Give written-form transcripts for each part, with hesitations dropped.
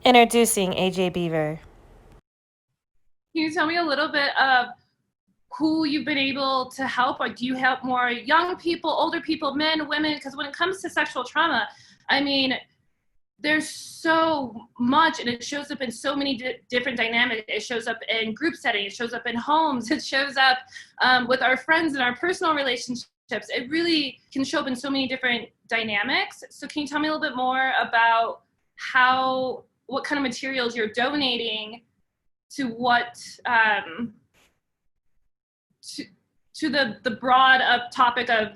Introducing AJ Beaver. Can you tell me a little bit of who you've been able to help? Or do you help more young people, older people, men, women? Because when it comes to sexual trauma, I mean, there's so much and it shows up in so many different dynamics. It shows up in group setting, it shows up in homes, it shows up with our friends and our personal relationships. It really can show up in so many different dynamics. So can you tell me a little bit more about what kind of materials you're donating to to, the broad topic of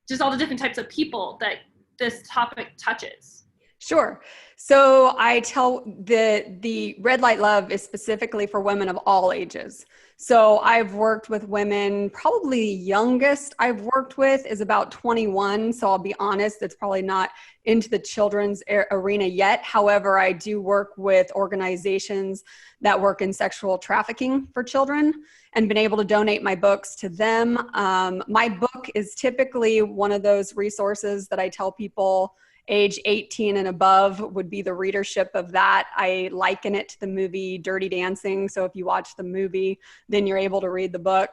just all the different types of people that this topic touches? Sure. So I tell the Red Light Love is specifically for women of all ages. So I've worked with women, probably youngest I've worked with is about 21. So I'll be honest, it's probably not into the children's arena yet. However, I do work with organizations that work in sexual trafficking for children and been able to donate my books to them. My book is typically one of those resources that I tell people age 18 and above would be the readership of that. I liken it to the movie Dirty Dancing. So if you watch the movie, then you're able to read the book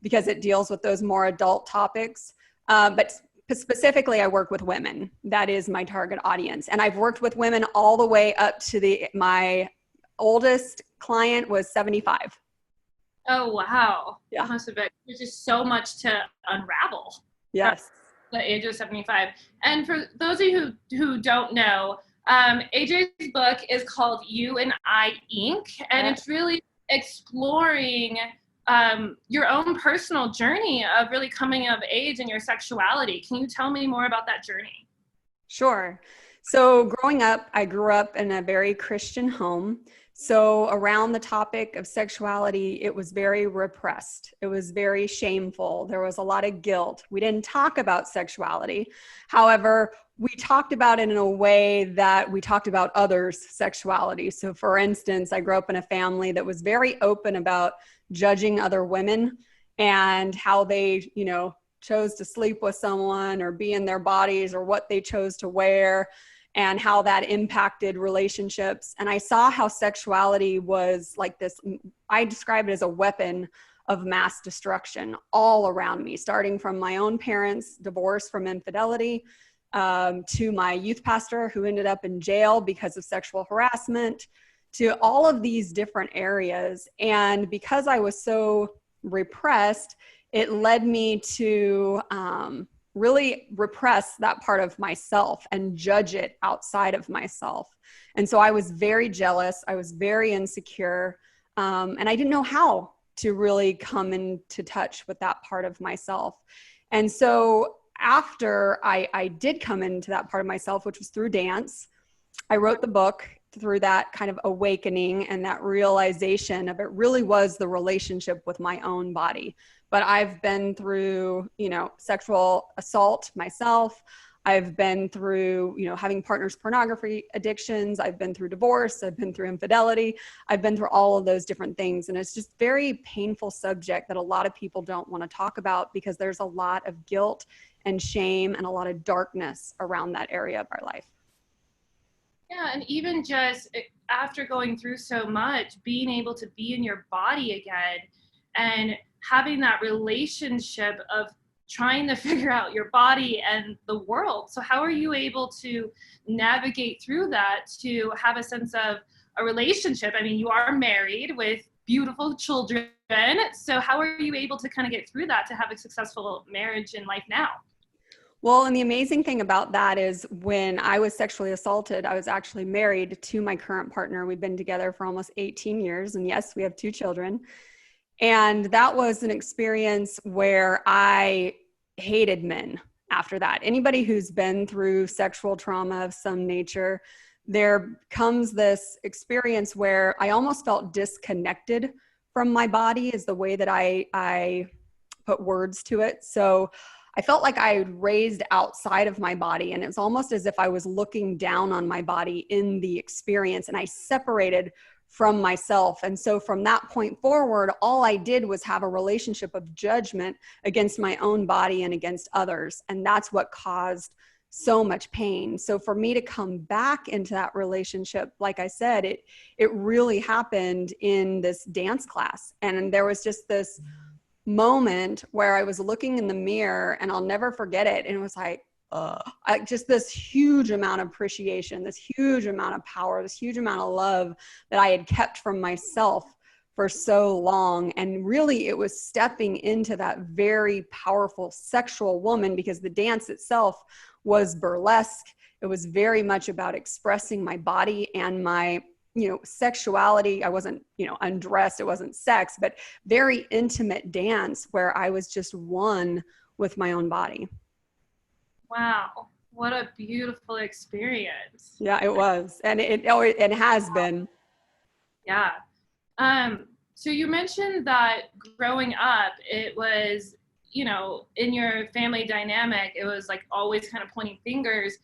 because it deals with those more adult topics. But specifically, I work with women. That is my target audience. And I've worked with women all the way up to my oldest client was 75. Oh, wow. Yeah. That must have been, there's just so much to unravel. Yes. The age of 75. And for those of you who don't know, AJ's book is called You and I Inc. And it's really exploring your own personal journey of really coming of age and your sexuality. Can you tell me more about that journey? Sure. So growing up, I grew up in a very Christian home. So around the topic of sexuality, it was very repressed. It was very shameful. There was a lot of guilt. We didn't talk about sexuality. However, we talked about it in a way that we talked about others' sexuality. So for instance, I grew up in a family that was very open about judging other women and how they, chose to sleep with someone or be in their bodies or what they chose to wear, and how that impacted relationships. And I saw how sexuality was like this, I describe it as a weapon of mass destruction all around me, starting from my own parents' divorce from infidelity, to my youth pastor who ended up in jail because of sexual harassment, to all of these different areas. And because I was so repressed, it led me to really repress that part of myself and judge it outside of myself. And so I was very jealous. I was very insecure. And I didn't know how to really come into touch with that part of myself. And so after I did come into that part of myself, which was through dance, I wrote the book through that kind of awakening and that realization of it really was the relationship with my own body. But I've been through, sexual assault myself. I've been through, having partners pornography addictions. I've been through divorce. I've been through infidelity. I've been through all of those different things. And it's just very painful subject that a lot of people don't want to talk about because there's a lot of guilt and shame and a lot of darkness around that area of our life. Yeah, and even just after going through so much, being able to be in your body again and having that relationship of trying to figure out your body and the world. So how are you able to navigate through that to have a sense of a relationship? I mean, you are married with beautiful children. So how are you able to kind of get through that to have a successful marriage and life now? Well, and the amazing thing about that is when I was sexually assaulted, I was actually married to my current partner. We've been together for almost 18 years. And yes, we have 2 children. And that was an experience where I hated men after that. Anybody who's been through sexual trauma of some nature, there comes this experience where I almost felt disconnected from my body is the way that I put words to it. So I felt like I raised outside of my body, and it's almost as if I was looking down on my body in the experience, and I separated from myself. And so from that point forward, all I did was have a relationship of judgment against my own body and against others. And that's what caused so much pain. So for me to come back into that relationship, like I said, it really happened in this dance class. And there was just this moment where I was looking in the mirror, and I'll never forget it. And it was like, just this huge amount of appreciation, this huge amount of power, this huge amount of love that I had kept from myself for so long. And really it was stepping into that very powerful sexual woman, because the dance itself was burlesque. It was very much about expressing my body and my, sexuality. I wasn't, undressed. It wasn't sex, but very intimate dance where I was just one with my own body. Wow. What a beautiful experience. Yeah, it was. And it has been. Yeah. So you mentioned that growing up, it was, in your family dynamic, it was like always kind of pointing fingers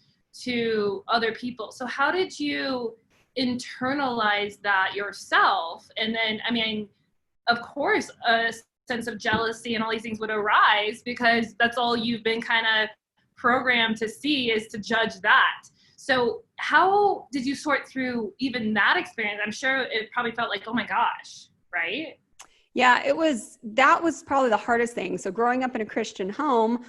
to other people. So how did you internalize that yourself? And then, I mean, of course, a sense of jealousy and all these things would arise, because that's all you've been kind of programmed to see, is to judge that. So how did you sort through even that experience? I'm sure it probably felt like, oh my gosh, right? Yeah, that was probably the hardest thing. So growing up in a Christian home,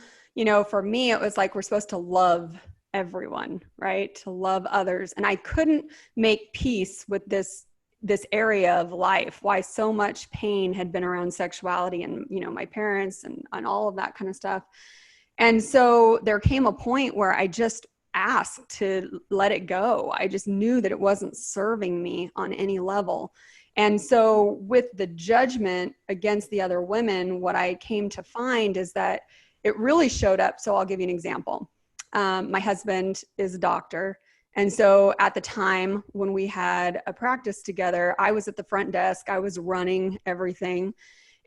for me, it was like, we're supposed to love everyone, right? To love others. And I couldn't make peace with this area of life, why so much pain had been around sexuality and, my parents and all of that kind of stuff. And so there came a point where I just asked to let it go. I just knew that it wasn't serving me on any level. And so with the judgment against the other women, what I came to find is that it really showed up. So I'll give you an example. My husband is a doctor. And so at the time when we had a practice together, I was at the front desk, I was running everything,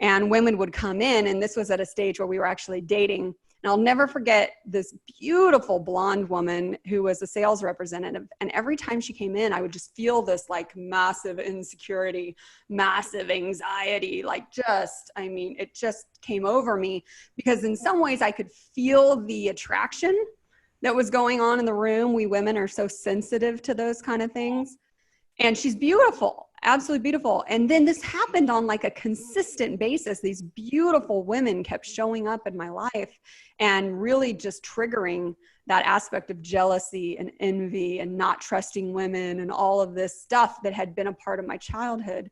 and women would come in. And this was at a stage where we were actually dating. And I'll never forget this beautiful blonde woman who was a sales representative. And every time she came in, I would just feel this like massive insecurity, massive anxiety, it just came over me, because in some ways I could feel the attraction that was going on in the room. We women are so sensitive to those kind of things. And she's beautiful, absolutely beautiful. And then this happened on like a consistent basis. These beautiful women kept showing up in my life and really just triggering that aspect of jealousy and envy and not trusting women and all of this stuff that had been a part of my childhood.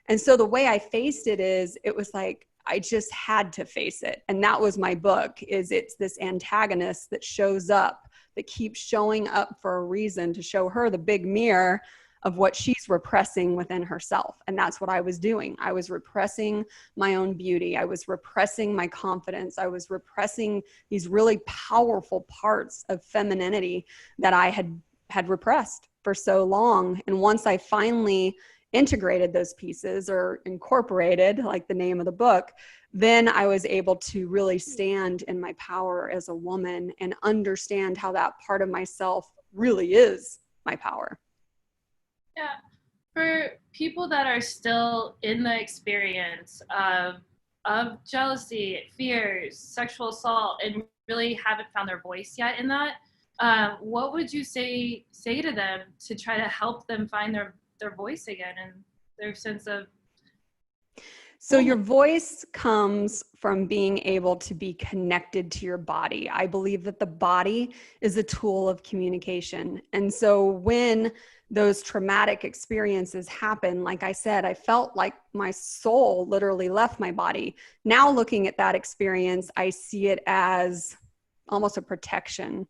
And so the way I faced it was like, I just had to face it. And that was my book, it's this antagonist that shows up, that keeps showing up for a reason, to show her the big mirror of what she's repressing within herself. And that's what I was doing. I was repressing my own beauty. I was repressing my confidence. I was repressing these really powerful parts of femininity that I had repressed for so long. And once I finally integrated those pieces, or incorporated, like the name of the book, then I was able to really stand in my power as a woman and understand how that part of myself really is my power. Yeah. For people that are still in the experience of jealousy, fears, sexual assault, and really haven't found their voice yet in that, what would you say to them to try to help them find their voice again and their sense of... So your voice comes from being able to be connected to your body. I believe that the body is a tool of communication. And so when those traumatic experiences happen, like I said, I felt like my soul literally left my body. Now looking at that experience, I see it as almost a protection.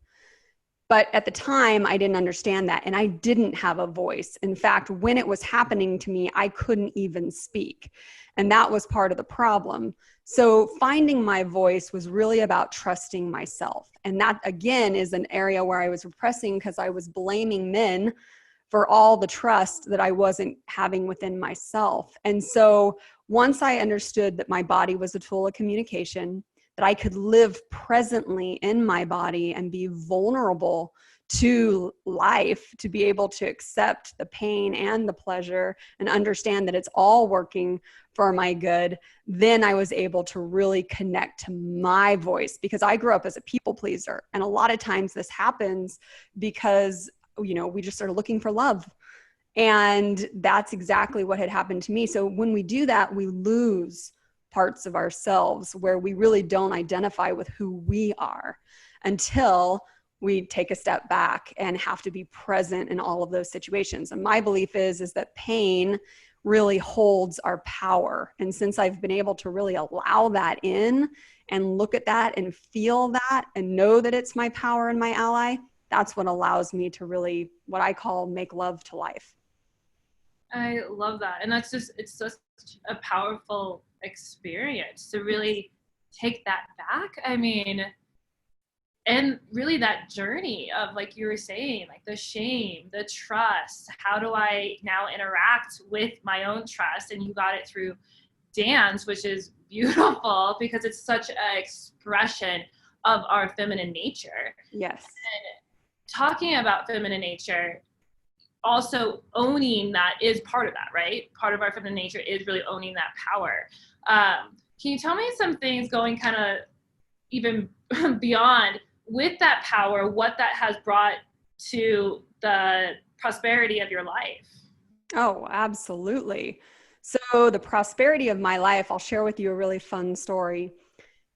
But at the time, I didn't understand that, and I didn't have a voice. In fact, when it was happening to me, I couldn't even speak. And that was part of the problem. So finding my voice was really about trusting myself. And that, again, is an area where I was repressing, because I was blaming men for all the trust that I wasn't having within myself. And so once I understood that my body was a tool of communication, that I could live presently in my body and be vulnerable to life, to be able to accept the pain and the pleasure and understand that it's all working for my good, then I was able to really connect to my voice, because I grew up as a people pleaser. And a lot of times this happens because, we just started looking for love. And that's exactly what had happened to me. So when we do that, we lose parts of ourselves where we really don't identify with who we are until we take a step back and have to be present in all of those situations. And my belief is that pain really holds our power. And since I've been able to really allow that in and look at that and feel that and know that it's my power and my ally, that's what allows me to really, what I call, make love to life. I love that. And it's such a powerful experience to really take that back. I mean, and really that journey of, like you were saying, like the shame, the trust, how do I now interact with my own trust? And you got it through dance, which is beautiful because it's such an expression of our feminine nature. Yes. And talking about feminine nature, also owning that is part of that, right? Part of our feminine nature is really owning that power. Can you tell me some things going kind of even beyond with that power, what that has brought to the prosperity of your life? Oh, absolutely. So the prosperity of my life, I'll share with you a really fun story.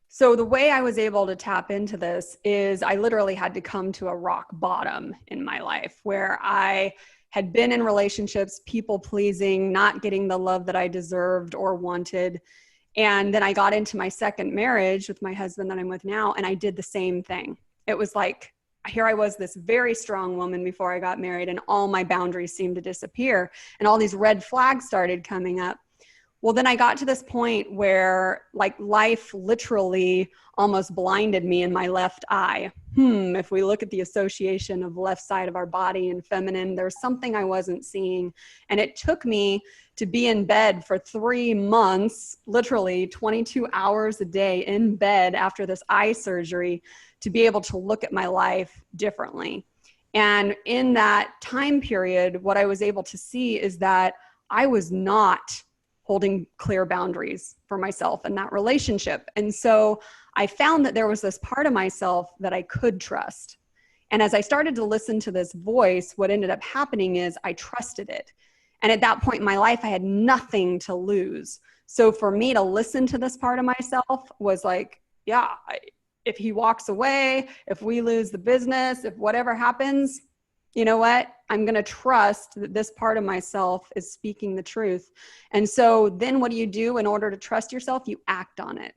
So the way I was able to tap into this is I literally had to come to a rock bottom in my life where I had been in relationships, people pleasing, not getting the love that I deserved or wanted. And then I got into my second marriage with my husband that I'm with now, and I did the same thing. It was like, here I was, this very strong woman before I got married, and all my boundaries seemed to disappear, and all these red flags started coming up. Well, then I got to this point where, like, life literally almost blinded me in my left eye. If we look at the association of left side of our body and feminine, there's something I wasn't seeing. And it took me to be in bed for 3 months, literally 22 hours a day in bed after this eye surgery, to be able to look at my life differently. And in that time period, what I was able to see is that I was not holding clear boundaries for myself in that relationship. And so I found that there was this part of myself that I could trust. And as I started to listen to this voice, what ended up happening is I trusted it. And at that point in my life, I had nothing to lose. So for me to listen to this part of myself was like, yeah, if he walks away, if we lose the business, if whatever happens, you know what? I'm going to trust that this part of myself is speaking the truth. And so then what do you do in order to trust yourself? You act on it.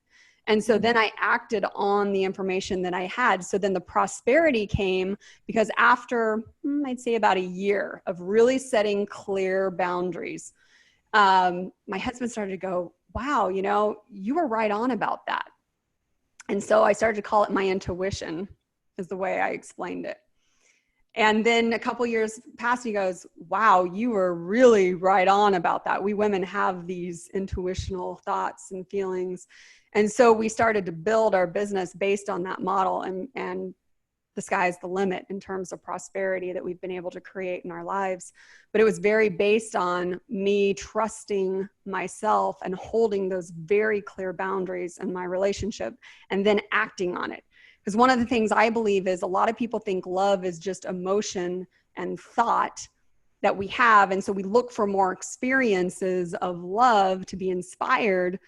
And so then I acted on the information that I had. So then the prosperity came because after, I'd say about a year of really setting clear boundaries, my husband started to go, wow, you were right on about that. And so I started to call it my intuition, is the way I explained it. And then a couple years passed, he goes, wow, you were really right on about that. We women have these intuitional thoughts and feelings. And so we started to build our business based on that model, and the sky's the limit in terms of prosperity that we've been able to create in our lives. But it was very based on me trusting myself and holding those very clear boundaries in my relationship and then acting on it. Because one of the things I believe is a lot of people think love is just emotion and thought that we have. And so we look for more experiences of love to be inspired.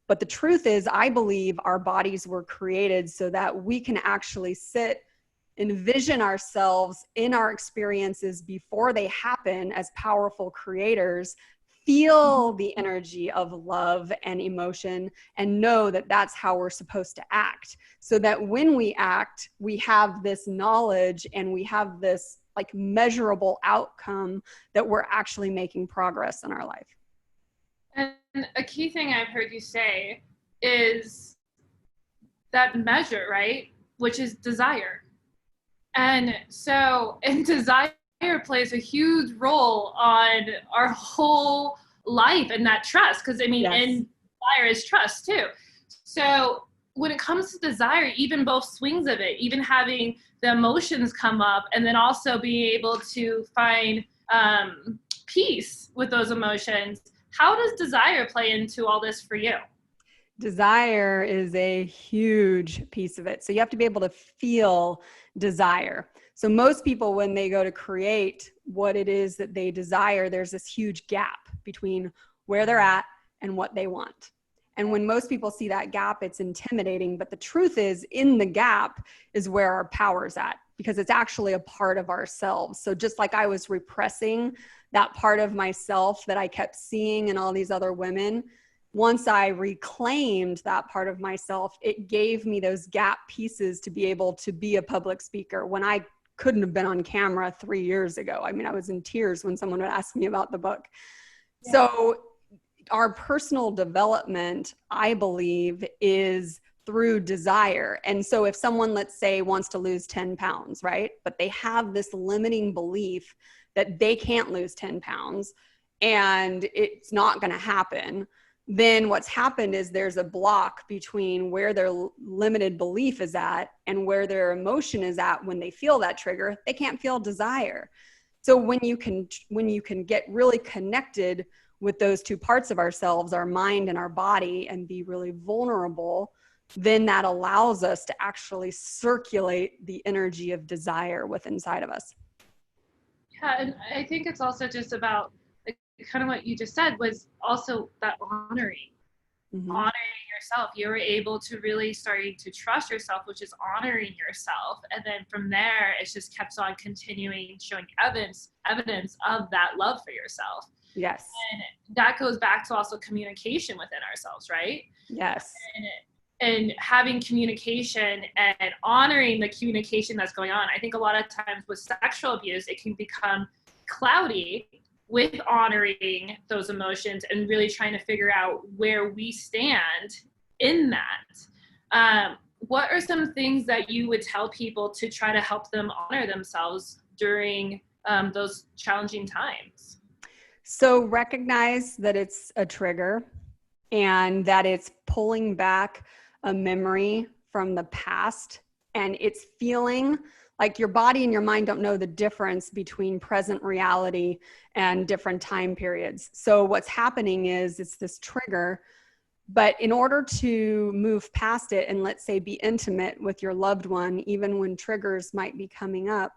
But the truth is, I believe our bodies were created so that we can actually sit, envision ourselves in our experiences before they happen as powerful creators, feel the energy of love and emotion, and know that that's how we're supposed to act. So that when we act, we have this knowledge and we have this like measurable outcome that we're actually making progress in our life. And a key thing I've heard you say is that measure, right? Which is desire. And so, and desire plays a huge role on our whole life and that trust. Because I mean, Yes. and desire is trust too. So when it comes to desire, even both swings of it, even having the emotions come up and then also being able to find peace with those emotions, how does desire play into all this for you? Desire is a huge piece of it. So you have to be able to feel desire. So most people, when they go to create what it is that they desire, there's this huge gap between where they're at and what they want. And when most people see that gap, it's intimidating. But the truth is, in the gap is where our power's at, because it's actually a part of ourselves. So just like I was repressing that part of myself that I kept seeing in all these other women, once I reclaimed that part of myself, it gave me those gap pieces to be able to be a public speaker when I couldn't have been on camera 3 years ago. I mean, I was in tears when someone would ask me about the book. Yeah. So our personal development, I believe, is through desire. And so if someone, let's say, wants to lose 10 pounds, right? But they have this limiting belief that they can't lose 10 pounds and it's not going to happen, then what's happened is there's a block between where their limited belief is at and where their emotion is at. When they feel that trigger, they can't feel desire. So when you can get really connected with those two parts of ourselves, our mind and our body, and be really vulnerable, then that allows us to actually circulate the energy of desire within inside of us. Yeah, and I think it's also just about kind of what you just said was also that honoring yourself. You were able to really starting to trust yourself, which is honoring yourself. And then from there, it just kept on continuing, showing evidence of that love for yourself. Yes. And that goes back to also communication within ourselves, right? Yes. And having communication and honoring the communication that's going on. I think a lot of times with sexual abuse, it can become cloudy with honoring those emotions and really trying to figure out where we stand in that. What are some things that you would tell people to try to help them honor themselves during those challenging times? So recognize that it's a trigger and that it's pulling back a memory from the past, and it's feeling like your body and your mind don't know the difference between present reality and different time periods. So what's happening is it's this trigger, but in order to move past it and, let's say, be intimate with your loved one, even when triggers might be coming up,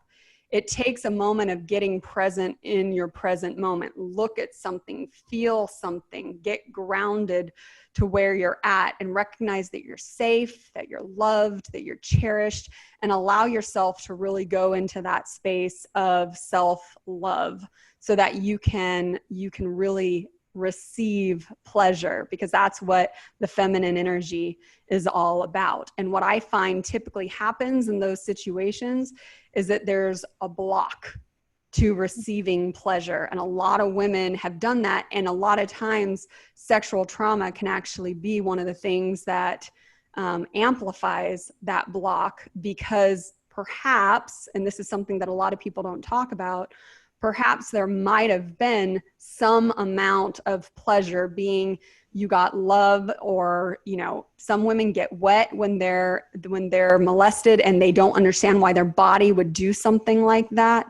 it takes a moment of getting present in your present moment. Look at something, feel something, get grounded to where you're at, and recognize that you're safe, that you're loved, that you're cherished, and allow yourself to really go into that space of self-love so that you can really receive pleasure, because that's what the feminine energy is all about. And what I find typically happens in those situations is that there's a block to receiving pleasure. And a lot of women have done that. And a lot of times sexual trauma can actually be one of the things that amplifies that block, because perhaps, and this is something that a lot of people don't talk about, perhaps there might have been some amount of pleasure, being you got love, or, you know, some women get wet when they're molested and they don't understand why their body would do something like that.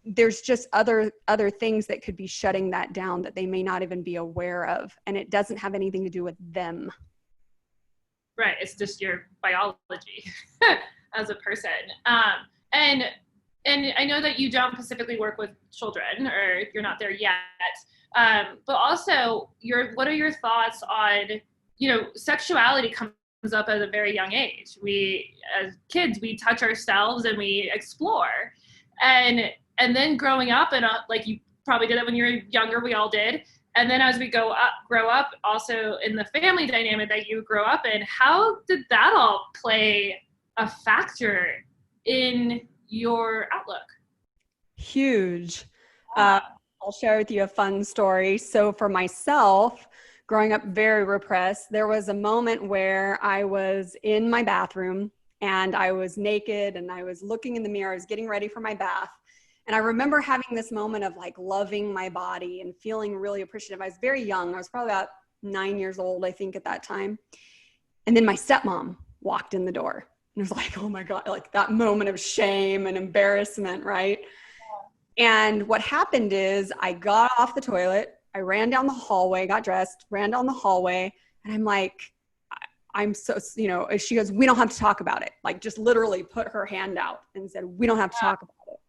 There's just other things that could be shutting that down that they may not even be aware of. And it doesn't have anything to do with them. Right. It's just your biology as a person. And I know that you don't specifically work with children, or you're not there yet. But also, what are your thoughts on, sexuality comes up at a very young age. We, as kids, we touch ourselves and we explore. And then growing up, and like you probably did that when you were younger, we all did. And then as we grow up, also in the family dynamic that you grow up in, how did that all play a factor in your outlook? Huge. I'll share with you a fun story. So for myself, growing up very repressed, there was a moment where I was in my bathroom and I was naked and I was looking in the mirror. I was getting ready for my bath. And I remember having this moment of like loving my body and feeling really appreciative. I was very young. I was probably about 9 years old, I think, at that time. And then my stepmom walked in the door. And it was like, oh my God, like that moment of shame and embarrassment, right? And what happened is I got off the toilet, I ran down the hallway, got dressed, ran down the hallway, and I'm like, I'm so, you know, she goes, we don't have to talk about it. Like just literally put her hand out and said, we don't have to talk about it.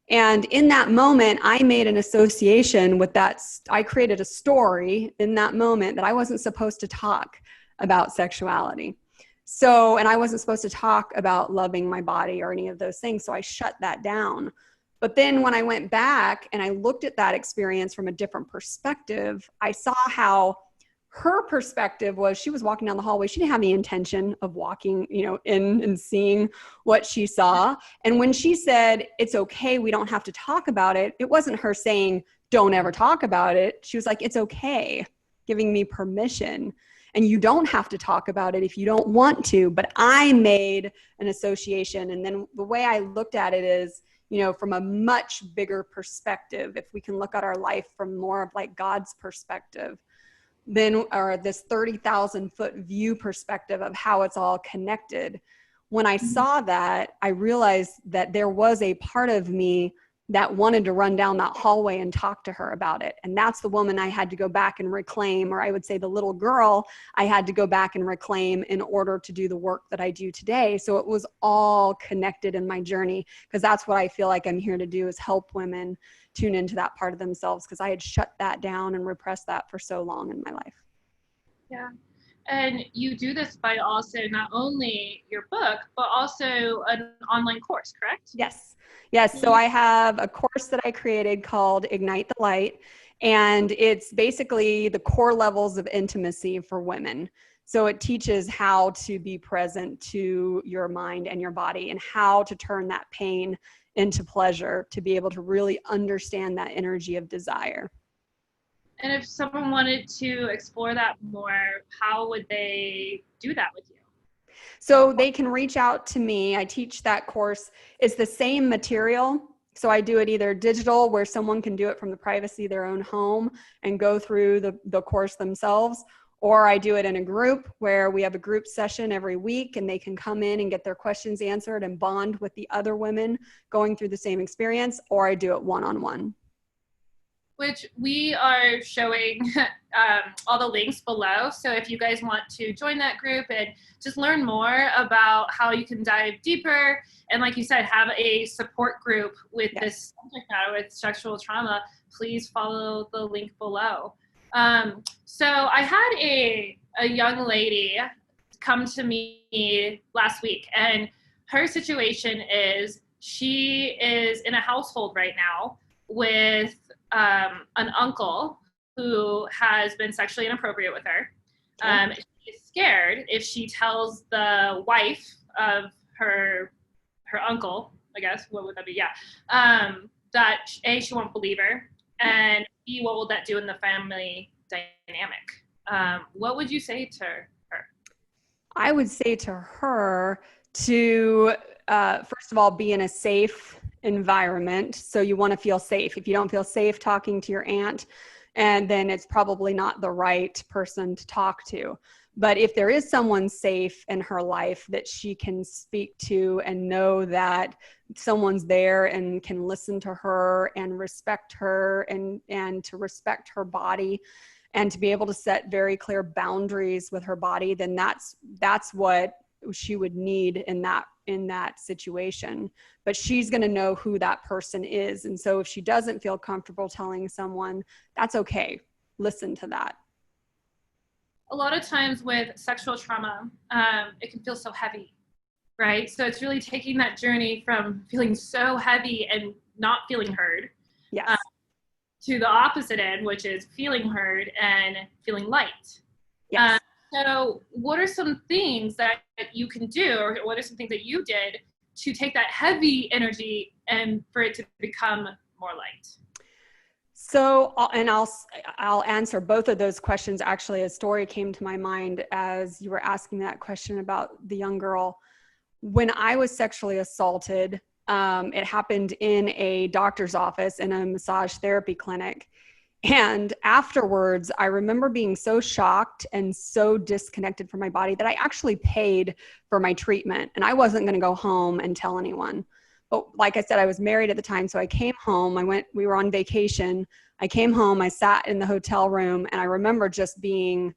And in that moment, I made an association with that. I created a story in that moment that I wasn't supposed to talk about sexuality. So, and I wasn't supposed to talk about loving my body or any of those things. So I shut that down. But then when I went back and I looked at that experience from a different perspective, I saw how her perspective was she was walking down the hallway. She didn't have any intention of walking, you know, in and seeing what she saw. And when she said, it's okay, we don't have to talk about it, it wasn't her saying, don't ever talk about it. She was like, it's okay, giving me permission. And you don't have to talk about it if you don't want to. But I made an association. And then the way I looked at it is, you know, from a much bigger perspective, if we can look at our life from more of like God's perspective, then, or this 30,000 foot view perspective of how it's all connected. When I saw that, I realized that there was a part of me that wanted to run down that hallway and talk to her about it. And that's the woman I had to go back and reclaim, or I would say the little girl I had to go back and reclaim in order to do the work that I do today. So it was all connected in my journey, because that's what I feel like I'm here to do, is help women tune into that part of themselves, because I had shut that down and repressed that for so long in my life. Yeah. And you do this by also not only your book, but also an online course, correct? Yes. Yes. So I have a course that I created called Ignite the Light, and it's basically the core levels of intimacy for women. So it teaches how to be present to your mind and your body, and how to turn that pain into pleasure, to be able to really understand that energy of desire. And if someone wanted to explore that more, how would they do that with you? So they can reach out to me. I teach that course. It's the same material. So I do it either digital, where someone can do it from the privacy of their own home and go through the course themselves, or I do it in a group where we have a group session every week and they can come in and get their questions answered and bond with the other women going through the same experience, or I do it one-on-one. Which we are showing all the links below. So if you guys want to join that group and just learn more about how you can dive deeper, and like you said, have a support group with this subject matter, with sexual trauma, please follow the link below. So I had a young lady come to me last week, and her situation is she is in a household right now with an uncle who has been sexually inappropriate with her. She's scared if she tells the wife of her uncle, I guess, what would that be? Yeah. That A, she won't believe her, and B, what will that do in the family dynamic? What would you say to her? I would say to her to, first of all, be in a safe environment. So you want to feel safe. If you don't feel safe talking to your aunt, and then it's probably not the right person to talk to. But if there is someone safe in her life that she can speak to and know that someone's there and can listen to her and respect her, and to respect her body, and to be able to set very clear boundaries with her body, then that's what she would need in that situation. But she's going to know who that person is. And so if she doesn't feel comfortable telling someone, that's okay. Listen to that. A lot of times with sexual trauma, it can feel so heavy, right? So it's really taking that journey from feeling so heavy and not feeling heard, yes, to the opposite end, which is feeling heard and feeling light. Yes. So what are some things that you can do, or what are some things that you did to take that heavy energy and for it to become more light? So, and I'll answer both of those questions. Actually, a story came to my mind as you were asking that question about the young girl. When I was sexually assaulted, it happened in a doctor's office in a massage therapy clinic. And afterwards, I remember being so shocked and so disconnected from my body that I actually paid for my treatment. And I wasn't going to go home and tell anyone. But like I said, I was married at the time. So I came home. We were on vacation. I came home. I sat in the hotel room. And I remember just being,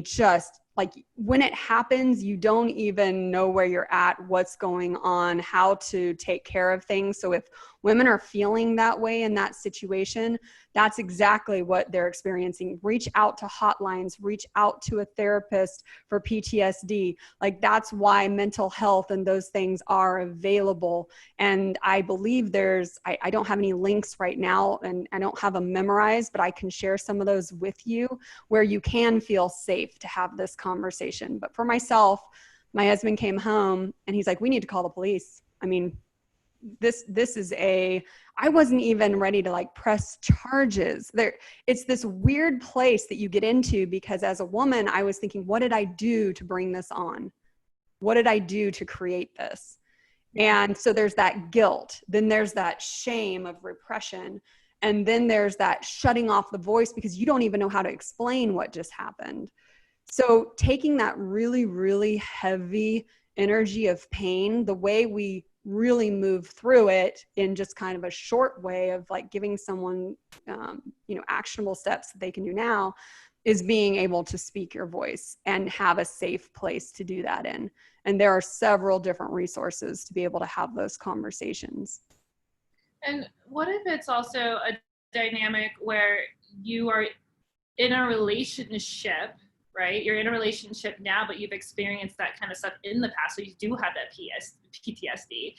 just like when it happens, you don't even know where you're at, what's going on, how to take care of things. So if women are feeling that way in that situation, that's exactly what they're experiencing. Reach out to hotlines, reach out to a therapist for PTSD. Like that's why mental health and those things are available. And I believe I don't have any links right now and I don't have them memorized, but I can share some of those with you where you can feel safe to have this conversation. But for myself, my husband came home and he's like, we need to call the police. I wasn't even ready to like press charges there. It's this weird place that you get into because as a woman, I was thinking, what did I do to bring this on? What did I do to create this? And so there's that guilt. Then there's that shame of repression. And then there's that shutting off the voice because you don't even know how to explain what just happened. So taking that really, really heavy energy of pain, the way we really move through it in just kind of a short way of like giving someone, actionable steps that they can do now is being able to speak your voice and have a safe place to do that in. And there are several different resources to be able to have those conversations. And what if it's also a dynamic where you are in a relationship, right? You're in a relationship now, but you've experienced that kind of stuff in the past, so you do have that PTSD.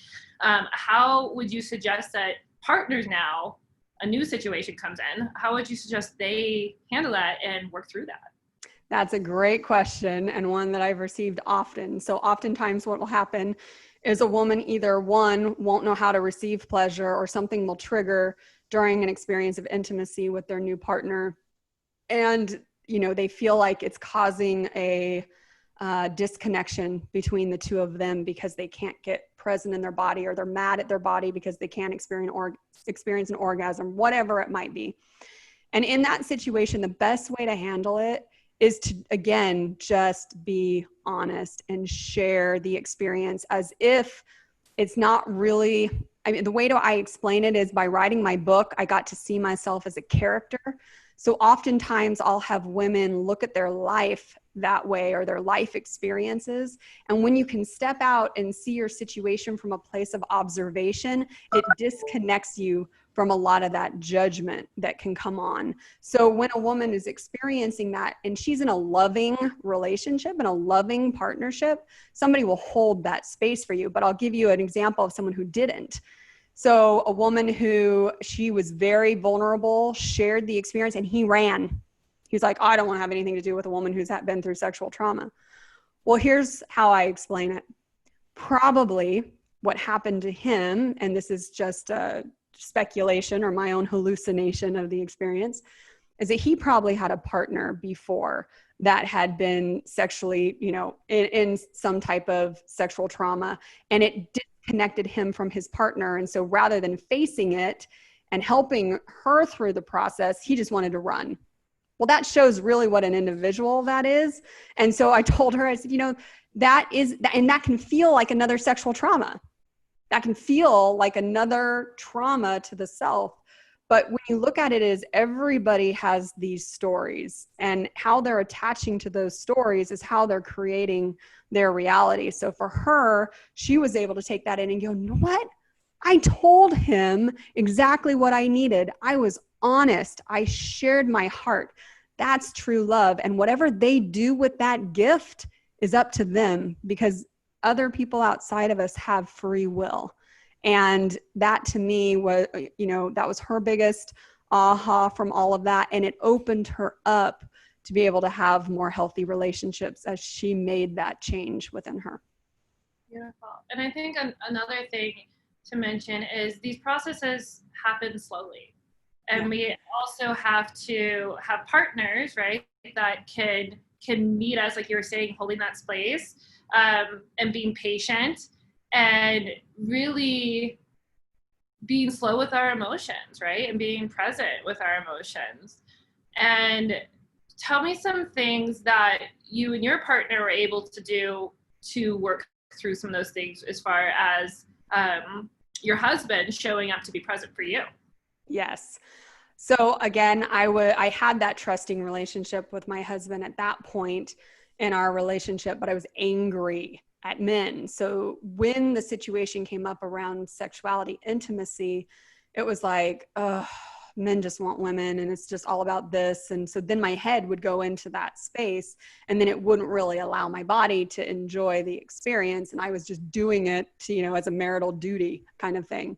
How would you suggest that partners now, a new situation comes in, how would you suggest they handle that and work through that? That's a great question and one that I've received often. So oftentimes what will happen is a woman either one, won't know how to receive pleasure or something will trigger during an experience of intimacy with their new partner. And, they feel like it's causing a disconnection between the two of them because they can't get present in their body or they're mad at their body because they can't experience an orgasm, whatever it might be. And in that situation, the best way to handle it is to, again, just be honest and share the experience as if it's not really, the way I explain it is by writing my book, I got to see myself as a character. So oftentimes I'll have women look at their life that way or their life experiences. And when you can step out and see your situation from a place of observation, it disconnects you from a lot of that judgment that can come on. So when a woman is experiencing that and she's in a loving relationship and a loving partnership, somebody will hold that space for you. But I'll give you an example of someone who didn't. So a woman who she was very vulnerable, shared the experience, and he ran. He's like, I don't want to have anything to do with a woman who's been through sexual trauma. Well, here's how I explain it. Probably what happened to him, and this is just a speculation or my own hallucination of the experience, is that he probably had a partner before that had been sexually, in some type of sexual trauma, and it disconnected him from his partner. And so rather than facing it and helping her through the process, he just wanted to run. Well, that shows really what an individual that is. And so I told her, I said, that can feel like another sexual trauma. That can feel like another trauma to the self. But when you look at it as everybody has these stories and how they're attaching to those stories is how they're creating their reality. So for her, she was able to take that in and go, you know what? I told him exactly what I needed. I was honest. I shared my heart. That's true love. And whatever they do with that gift is up to them because other people outside of us have free will. And that to me was, that was her biggest aha from all of that. And it opened her up to be able to have more healthy relationships as she made that change within her. Beautiful. And I think another thing to mention is these processes happen slowly. And we also have to have partners, right, that can meet us, like you were saying, holding that space and being patient and really being slow with our emotions, right? And being present with our emotions. And tell me some things that you and your partner were able to do to work through some of those things, as far as your husband showing up to be present for you. Yes. So again, I had that trusting relationship with my husband at that point in our relationship, but I was angry at men. So when the situation came up around sexuality, intimacy, it was like, men just want women and it's just all about this. And so then my head would go into that space, and then it wouldn't really allow my body to enjoy the experience. And I was just doing it to, as a marital duty kind of thing.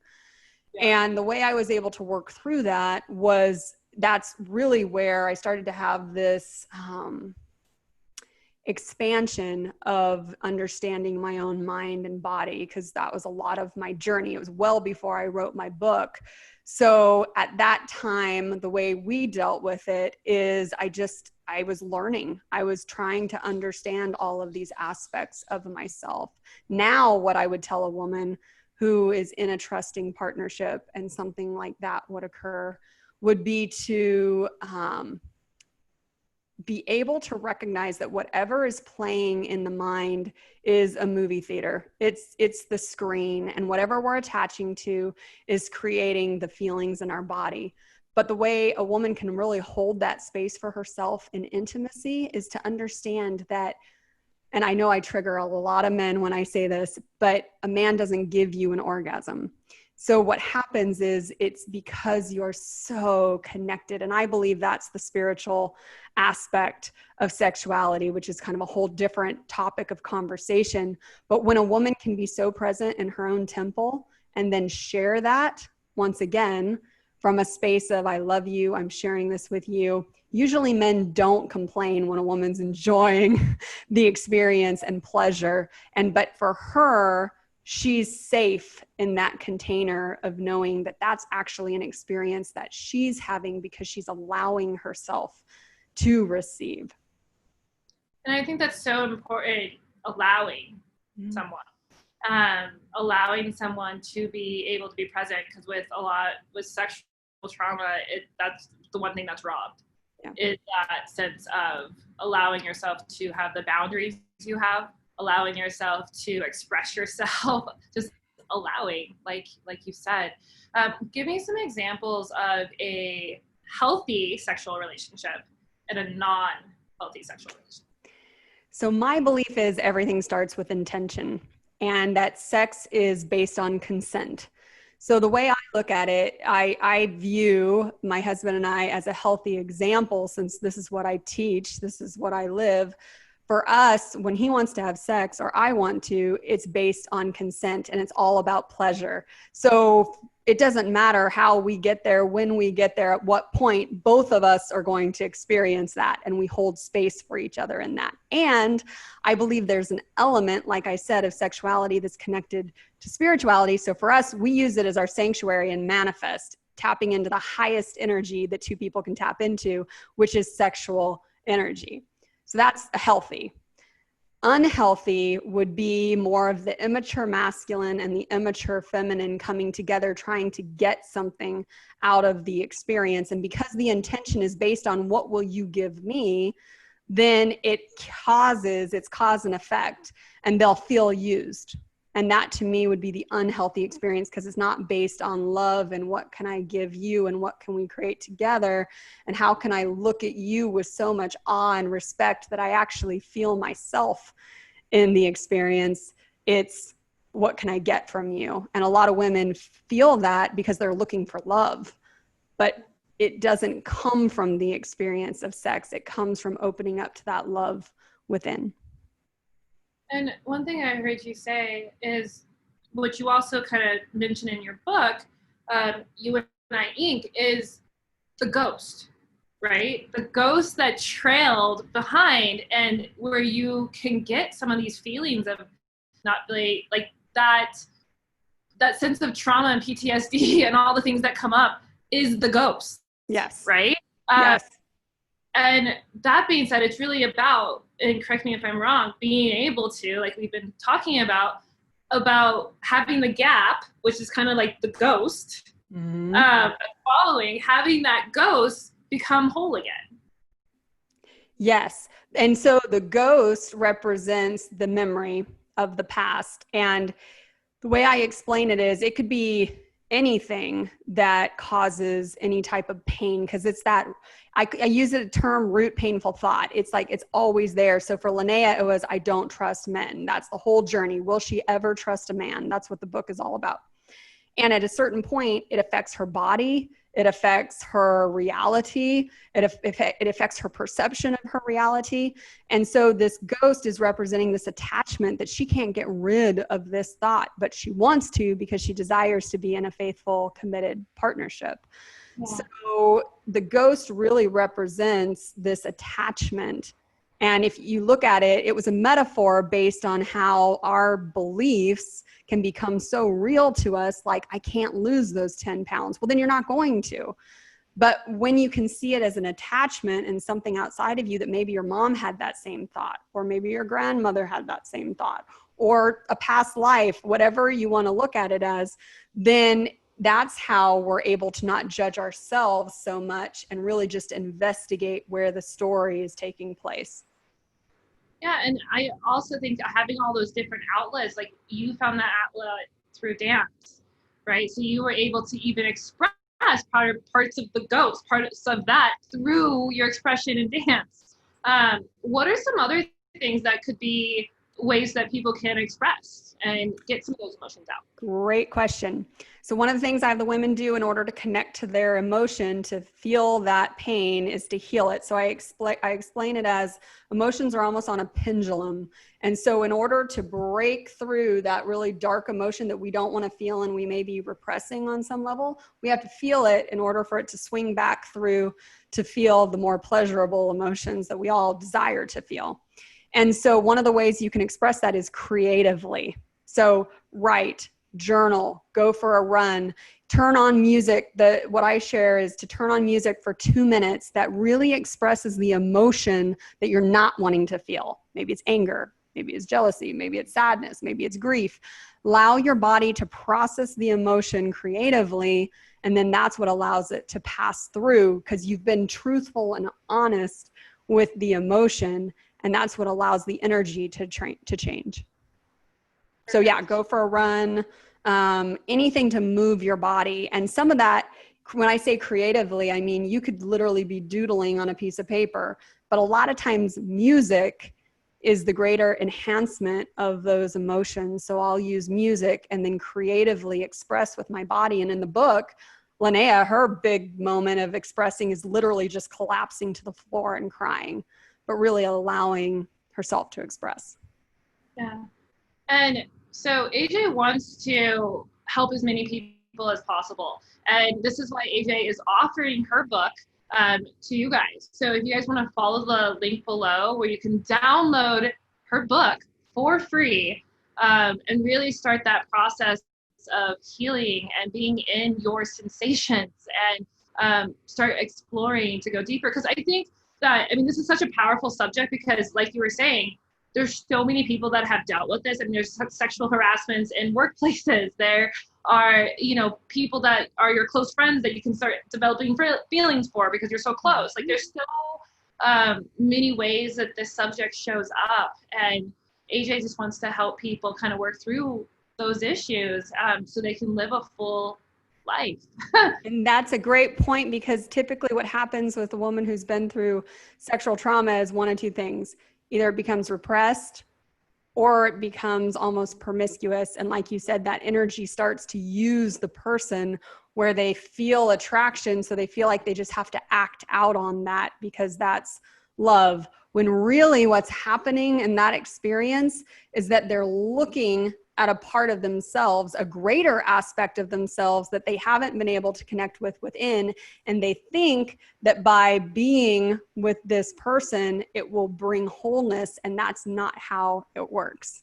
Yeah. And the way I was able to work through that was, that's really where I started to have this expansion of understanding my own mind and body, because that was a lot of my journey. It was well before I wrote my book. So at that time, the way we dealt with it is I was learning. I was trying to understand all of these aspects of myself. Now, what I would tell a woman who is in a trusting partnership and something like that would occur would be to be able to recognize that whatever is playing in the mind is a movie theater. It's the screen, and whatever we're attaching to is creating the feelings in our body. But the way a woman can really hold that space for herself in intimacy is to understand that, and I know I trigger a lot of men when I say this, but a man doesn't give you an orgasm. So what happens is it's because you're so connected. And I believe that's the spiritual aspect of sexuality, which is kind of a whole different topic of conversation. But when a woman can be so present in her own temple and then share that, once again, from a space of, I love you, I'm sharing this with you. Usually men don't complain when a woman's enjoying the experience and pleasure. But for her, she's safe in that container of knowing that that's actually an experience that she's having because she's allowing herself to receive. And I think that's so important, allowing allowing someone to be able to be present, because with sexual trauma, that's the one thing that's robbed. Yeah. Is that sense of allowing yourself to have the boundaries you have, allowing yourself to express yourself, just allowing, like you said. Give me some examples of a healthy sexual relationship and a non-healthy sexual relationship. So my belief is everything starts with intention, and that sex is based on consent. So the way I look at it, I view my husband and I as a healthy example, since this is what I teach, this is what I live. For us, when he wants to have sex or I want to, it's based on consent, and it's all about pleasure. So it doesn't matter how we get there, when we get there, at what point, both of us are going to experience that, and we hold space for each other in that. And I believe there's an element, like I said, of sexuality that's connected to spirituality. So for us, we use it as our sanctuary and manifest, tapping into the highest energy that two people can tap into, which is sexual energy. So that's healthy. Unhealthy would be more of the immature masculine and the immature feminine coming together, trying to get something out of the experience. And because the intention is based on what will you give me, then it's cause and effect, and they'll feel used. And that to me would be the unhealthy experience, because it's not based on love and what can I give you and what can we create together and how can I look at you with so much awe and respect that I actually feel myself in the experience. It's what can I get from you? And a lot of women feel that because they're looking for love, but it doesn't come from the experience of sex. It comes from opening up to that love within. And one thing I heard you say is, which you also kind of mentioned in your book, You and I Inc., is the ghost, right? The ghost that trailed behind, and where you can get some of these feelings of not really, like that sense of trauma and PTSD and all the things that come up is the ghost. Yes. Right? Yes. And that being said, it's really about, and correct me if I'm wrong, being able to, like we've been talking about, about having the gap, which is kind of like the ghost, following, having that ghost become whole again. Yes. And so the ghost represents the memory of the past. And the way I explain it is it could be anything that causes any type of pain, because it's that I use the term root painful thought. It's like it's always there. So for Linnea, it was I don't trust men. That's the whole journey. Will she ever trust a man? That's what the book is all about. And at a certain point, it affects her body. It affects her reality. It affects her perception of her reality. And so this ghost is representing this attachment that she can't get rid of this thought, but she wants to because she desires to be in a faithful, committed partnership. Yeah. So the ghost really represents this attachment. And if you look at it, it was a metaphor based on how our beliefs can become so real to us, like, I can't lose those 10 pounds. Well, then you're not going to. But when you can see it as an attachment and something outside of you, that maybe your mom had that same thought, or maybe your grandmother had that same thought, or a past life, whatever you want to look at it as, then that's how we're able to not judge ourselves so much and really just investigate where the story is taking place. Yeah, and I also think having all those different outlets, like you found that outlet through dance, right? So you were able to even express parts of the ghost, parts of that through your expression in dance. What are some other things that could be ways that people can express and get some of those emotions out? Great question. So one of the things I have the women do in order to connect to their emotion, to feel that pain, is to heal it. So I explain it as emotions are almost on a pendulum. And so in order to break through that really dark emotion that we don't want to feel and we may be repressing on some level, we have to feel it in order for it to swing back through to feel the more pleasurable emotions that we all desire to feel. And so one of the ways you can express that is creatively. So write, journal, go for a run, turn on music. What I share is to turn on music for 2 minutes that really expresses the emotion that you're not wanting to feel. Maybe it's anger, maybe it's jealousy, maybe it's sadness, maybe it's grief. Allow your body to process the emotion creatively, and then that's what allows it to pass through, because you've been truthful and honest with the emotion, and that's what allows the energy to change. So yeah, go for a run, anything to move your body. And some of that, when I say creatively, I mean, you could literally be doodling on a piece of paper, but a lot of times music is the greater enhancement of those emotions. So I'll use music and then creatively express with my body. And in the book, Linnea, her big moment of expressing is literally just collapsing to the floor and crying, but really allowing herself to express. Yeah. And so AJ wants to help as many people as possible. And this is why AJ is offering her book to you guys. So if you guys want to follow the link below where you can download her book for free and really start that process of healing and being in your sensations and start exploring to go deeper. Because I think that, I mean, this is such a powerful subject because, like you were saying, there's so many people that have dealt with this, and there's sexual harassments in workplaces. There are, you know, people that are your close friends that you can start developing feelings for because you're so close. Like there's so many ways that this subject shows up, and AJ just wants to help people kind of work through those issues so they can live a full life. And that's a great point, because typically what happens with a woman who's been through sexual trauma is one of two things. Either it becomes repressed or it becomes almost promiscuous. And like you said, that energy starts to use the person where they feel attraction. So they feel like they just have to act out on that because that's love. When really what's happening in that experience is that they're looking at a part of themselves, a greater aspect of themselves that they haven't been able to connect with within. And they think that by being with this person, it will bring wholeness. And that's not how it works.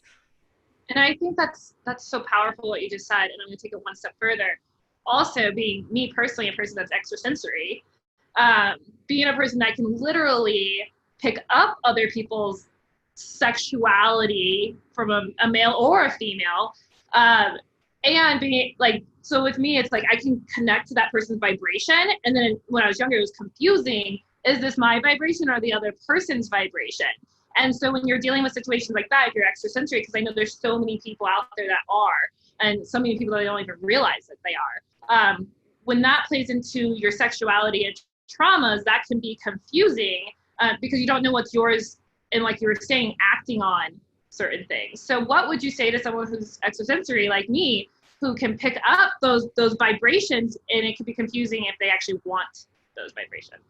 And I think that's so powerful what you just said. And I'm going to take it one step further. Also, being me personally, a person that's extrasensory, being a person that can literally pick up other people's sexuality from a male or a female, And being like, so with me, it's like I can connect to that person's vibration. And then when I was younger, it was confusing. Is this my vibration or the other person's vibration? And so when you're dealing with situations like that, if you're extrasensory, because I know there's so many people out there that are, and so many people that don't even realize that they are. When that plays into your sexuality and traumas, that can be confusing because you don't know what's yours, and like you were saying, acting on certain things. So what would you say to someone who's extrasensory like me, who can pick up those vibrations, and it can be confusing if they actually want those vibrations?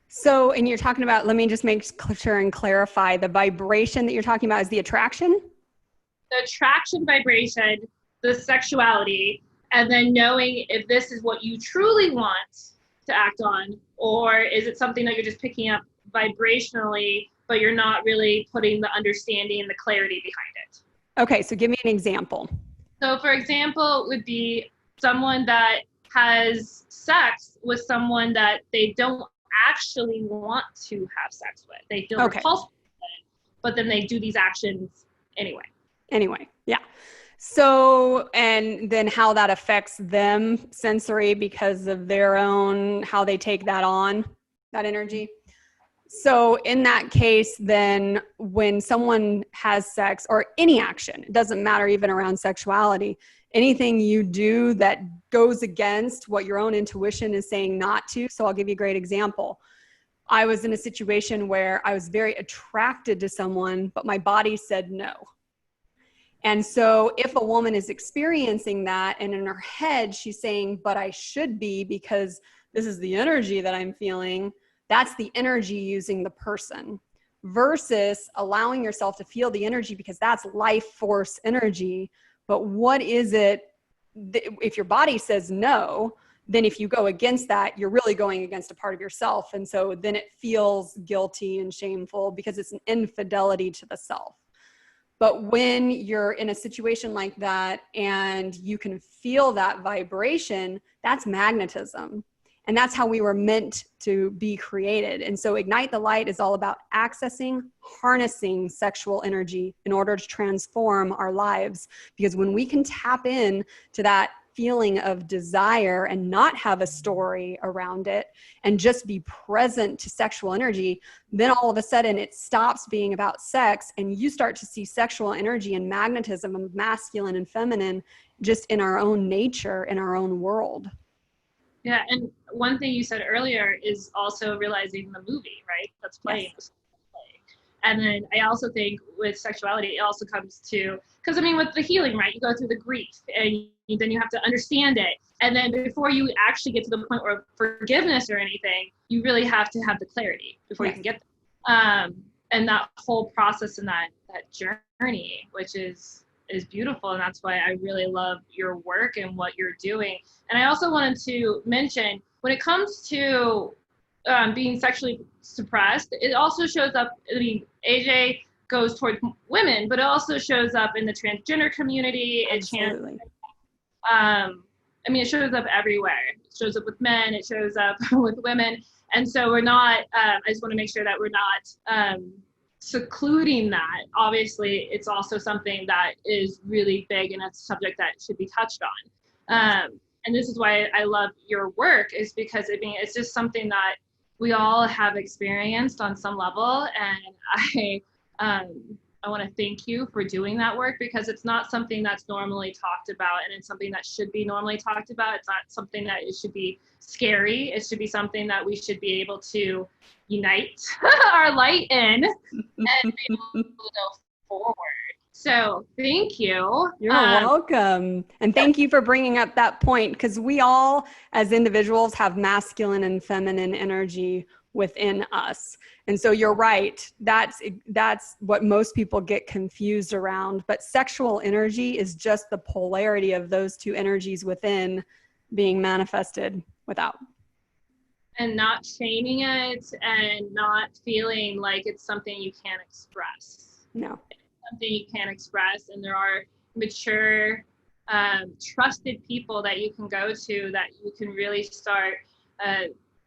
So, and you're talking about, let me just make sure and clarify, the vibration that you're talking about is the attraction? The attraction vibration, the sexuality, and then knowing if this is what you truly want to act on, or is it something that you're just picking up vibrationally, but you're not really putting the understanding and the clarity behind it. Okay, so give me an example. So for example, would be someone that has sex with someone that they don't actually want to have sex with. They feel repulsed, but then they do these actions anyway. Yeah. So, and then how that affects them sensory because of their own, how they take that on, that energy. So in that case, then when someone has sex or any action, it doesn't matter even around sexuality, anything you do that goes against what your own intuition is saying not to. So I'll give you a great example. I was in a situation where I was very attracted to someone, but my body said no. And so if a woman is experiencing that and in her head, she's saying, but I should be because this is the energy that I'm feeling, that's the energy using the person versus allowing yourself to feel the energy because that's life force energy. But what is it? If your body says no, then if you go against that, you're really going against a part of yourself. And so then it feels guilty and shameful because it's an infidelity to the self. But when you're in a situation like that and you can feel that vibration, that's magnetism. And that's how we were meant to be created. And so Ignite the Light is all about accessing, harnessing sexual energy in order to transform our lives. Because when we can tap in to that feeling of desire and not have a story around it and just be present to sexual energy, then all of a sudden it stops being about sex and you start to see sexual energy and magnetism of masculine and feminine just in our own nature, in our own world. Yeah, and one thing you said earlier is also realizing the movie, right? That's playing. Yes. And then I also think with sexuality, it also comes to, because I mean, with the healing, right? You go through the grief and then you have to understand it. And then before you actually get to the point of forgiveness or anything, you really have to have the clarity before you can get there. And that whole process and that journey, which is beautiful. And that's why I really love your work and what you're doing. And I also wanted to mention, when it comes to being sexually suppressed, it also shows up, I mean, AJ goes towards women, but it also shows up in the transgender community. Absolutely. I mean, it shows up everywhere. It shows up with men, it shows up with women. And so we're not, I just want to make sure that we're not secluding that. Obviously, it's also something that is really big and it's a subject that should be touched on. And this is why I love your work, is because it's just something that we all have experienced on some level. And I want to thank you for doing that work, because it's not something that's normally talked about, and it's something that should be normally talked about. It's not something that it should be scary. It should be something that we should be able to unite our light in and be able to go forward. So thank you. You're welcome. And thank you for bringing up that point, because we all as individuals have masculine and feminine energy within us. And so you're right. That's what most people get confused around. But sexual energy is just the polarity of those two energies within being manifested without. And not shaming it and not feeling like it's something you can't express. No. Something you can't express, and there are mature, trusted people that you can go to, that you can really start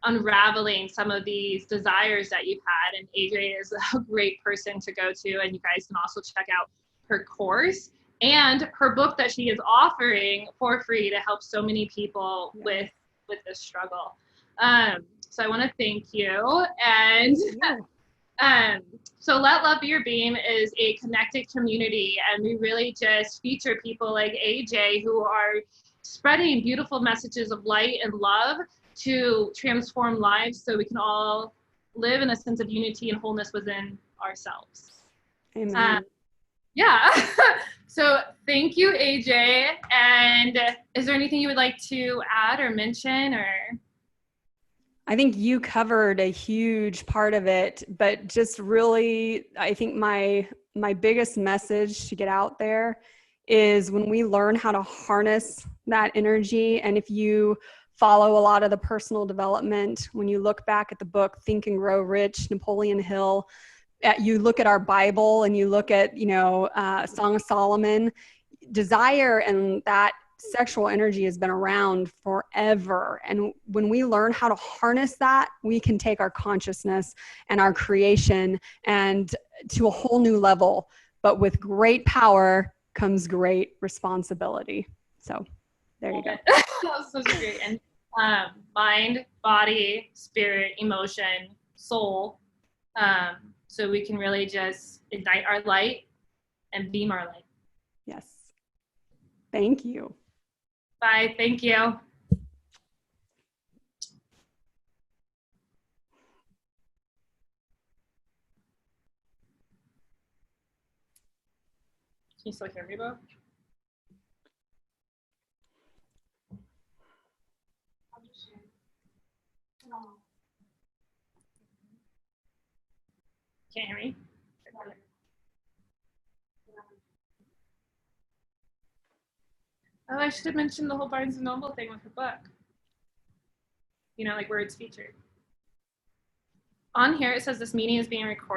unraveling some of these desires that you've had. And AJ is a great person to go to, and you guys can also check out her course. and her book that she is offering for free to help so many people with this struggle. So I want to thank you. And so Let Love Be Your Beam is a connected community, and we really just feature people like AJ who are spreading beautiful messages of light and love to transform lives so we can all live in a sense of unity and wholeness within ourselves. Amen. Yeah. So thank you, AJ. And is there anything you would like to add or mention, or? I think you covered a huge part of it, but just really, I think my biggest message to get out there is when we learn how to harness that energy. And if you follow a lot of the personal development, when you look back at the book Think and Grow Rich, Napoleon Hill, you look at our Bible and you look at, Song of Solomon, desire and that sexual energy has been around forever. And when we learn how to harness that, we can take our consciousness and our creation and to a whole new level. But with great power comes great responsibility. So there you go. That was so great. And mind, body, spirit, emotion, soul. So we can really just ignite our light and beam our light. Yes. Thank you. Bye. Thank you. Can you still hear me, Bo? Can't hear me? Oh, I should have mentioned the whole Barnes & Noble thing with her book. Like where it's featured. On here, it says this meeting is being recorded.